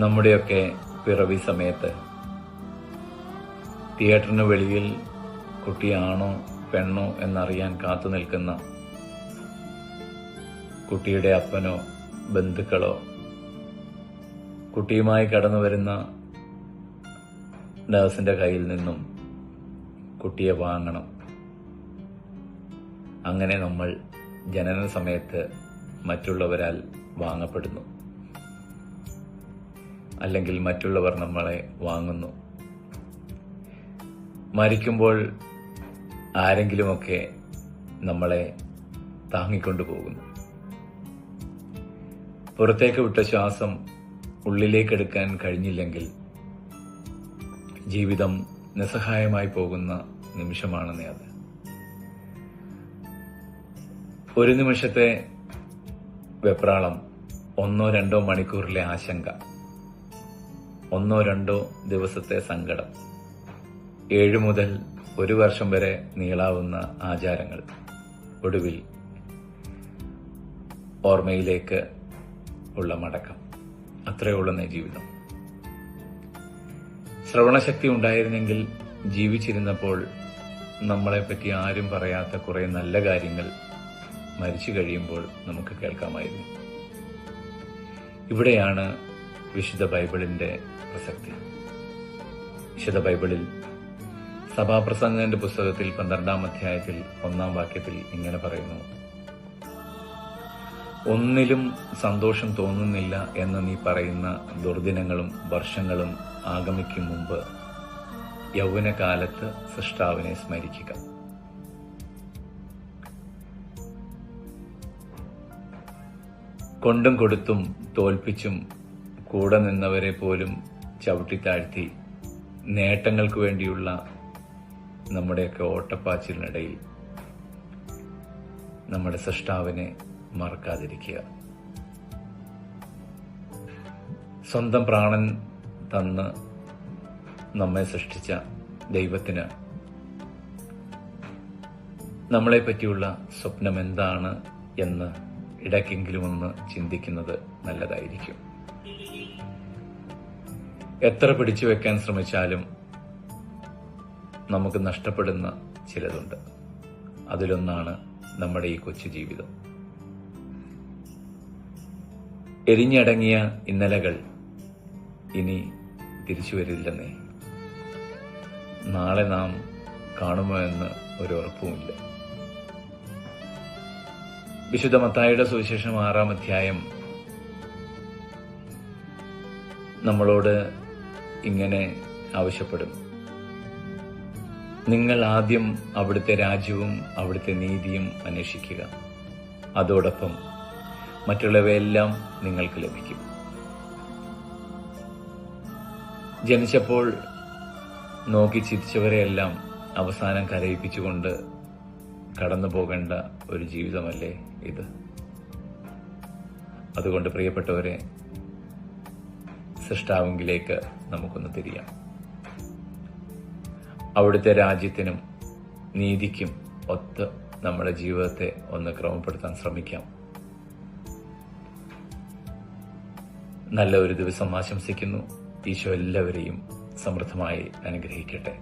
നമ്മുടെയൊക്കെ പിറവി സമയത്ത് തിയേറ്ററിന് വെളിയിൽ കുട്ടിയാണോ പെണ്ണോ എന്നറിയാൻ കാത്തു നിൽക്കുന്ന കുട്ടിയുടെ അപ്പനോ ബന്ധുക്കളോ കുട്ടിയുമായി കടന്നു വരുന്ന നഴ്സിന്റെ കയ്യിൽ നിന്നും കുട്ടിയെ വാങ്ങണം. അങ്ങനെ നമ്മൾ ജനന സമയത്ത് മറ്റുള്ളവരാൽ വാങ്ങപ്പെടുന്നു, അല്ലെങ്കിൽ മറ്റുള്ളവർ നമ്മളെ വാങ്ങുന്നു. മരിക്കുമ്പോൾ ആരെങ്കിലുമൊക്കെ നമ്മളെ താങ്ങിക്കൊണ്ടുപോകുന്നു. പുറത്തേക്ക് വിട്ട ശ്വാസം ഉള്ളിലേക്കെടുക്കാൻ കഴിഞ്ഞില്ലെങ്കിൽ ജീവിതം നിസ്സഹായമായി പോകുന്ന നിമിഷമാണെന്നേ അത്. ഒരു നിമിഷത്തെ വെപ്രാളം, 1-2 മണിക്കൂറിലെ ആശങ്ക, 1-2 ദിവസത്തെ സങ്കടം, 7 മുതൽ 1 വർഷം വരെ നീളാവുന്ന ആചാരങ്ങൾ, ഒടുവിൽ ഓർമ്മയിലേക്ക് ഉള്ള മടക്കം. അത്രയുള്ളന്നേ ജീവിതം. ശ്രവണശക്തി ഉണ്ടായിരുന്നെങ്കിൽ ജീവിച്ചിരുന്നപ്പോൾ നമ്മളെപ്പറ്റി ആരും പറയാത്ത കുറെ നല്ല കാര്യങ്ങൾ മരിച്ചു കഴിയുമ്പോൾ നമുക്ക് കേൾക്കാമായിരുന്നു. ഇവിടെയാണ് വിശുദ്ധ ബൈബിളിന്റെ പ്രസക്തി. വിശുദ്ധ ബൈബിളിൽ സഭാപ്രസംഗന്റെ പുസ്തകത്തിൽ 12-ാം അധ്യായത്തിൽ 1-ാം വാക്യത്തിൽ ഇങ്ങനെ പറയുന്നു: ഒന്നിലും സന്തോഷം തോന്നുന്നില്ല എന്ന് നീ പറയുന്ന ദുർദിനങ്ങളും വർഷങ്ങളും ആഗമിക്കും മുമ്പ് യൗവനകാലത്ത് സൃഷ്ടാവിനെ സ്മരിക്കുക. കൊണ്ടും കൊടുത്തും തോൽപ്പിച്ചും കൂടെ നിന്നവരെ പോലും ചവിട്ടിത്താഴ്ത്തി നേട്ടങ്ങൾക്ക് വേണ്ടിയുള്ള നമ്മുടെയൊക്കെ ഓട്ടപ്പാച്ചിലിനിടയിൽ നമ്മുടെ സൃഷ്ടാവിനെ മറക്കാതിരിക്കുക. സ്വന്തം പ്രാണൻ തന്ന് നമ്മെ സൃഷ്ടിച്ച ദൈവത്തിന് നമ്മളെ പറ്റിയുള്ള സ്വപ്നം എന്താണ് എന്ന് ഇടയ്ക്കെങ്കിലും ഒന്ന് ചിന്തിക്കുന്നത് നല്ലതായിരിക്കും. എത്ര പിടിച്ചു വെക്കാൻ ശ്രമിച്ചാലും നമുക്ക് നഷ്ടപ്പെടുന്ന ചിലതുണ്ട്. അതിലൊന്നാണ് നമ്മുടെ ഈ കൊച്ചു ജീവിതം. എരിഞ്ഞടങ്ങിയ ഇന്നലകൾ ഇനി തിരിച്ചു വരില്ലെന്നേ. നാളെ നാം കാണുമോ എന്ന് ഒരു ഉറപ്പുമില്ല. വിശുദ്ധ മത്തായിയുടെ സുവിശേഷം 6-ാം അധ്യായം നമ്മളോട് ഇങ്ങനെ ആവശ്യപ്പെടും: നിങ്ങൾ ആദ്യം അവിടുത്തെ രാജ്യവും അവിടുത്തെ നീതിയും അന്വേഷിക്കുക, അതോടൊപ്പം മറ്റുള്ളവയെല്ലാം നിങ്ങൾക്ക് ലഭിക്കും. ജനിച്ചപ്പോൾ നോക്കി ചിരിച്ചവരെയെല്ലാം അവസാനം കരയിപ്പിച്ചുകൊണ്ട് കടന്നു പോകേണ്ട ഒരു ജീവിതമല്ലേ ഇത്? അതുകൊണ്ട് പ്രിയപ്പെട്ടവരെ, സൃഷ്ടാവിലേക്ക് നമുക്കൊന്ന് തിരിയാം. അവിടുത്തെ രാജ്യത്തിനും നീതിക്കും ഒത്ത് നമ്മുടെ ജീവിതത്തെ ഒന്ന് ക്രമപ്പെടുത്താൻ ശ്രമിക്കാം. നല്ല ഒരു ദിവസം ആശംസിക്കുന്നു. ഈശോ എല്ലാവരെയും സമൃദ്ധമായി അനുഗ്രഹിക്കട്ടെ.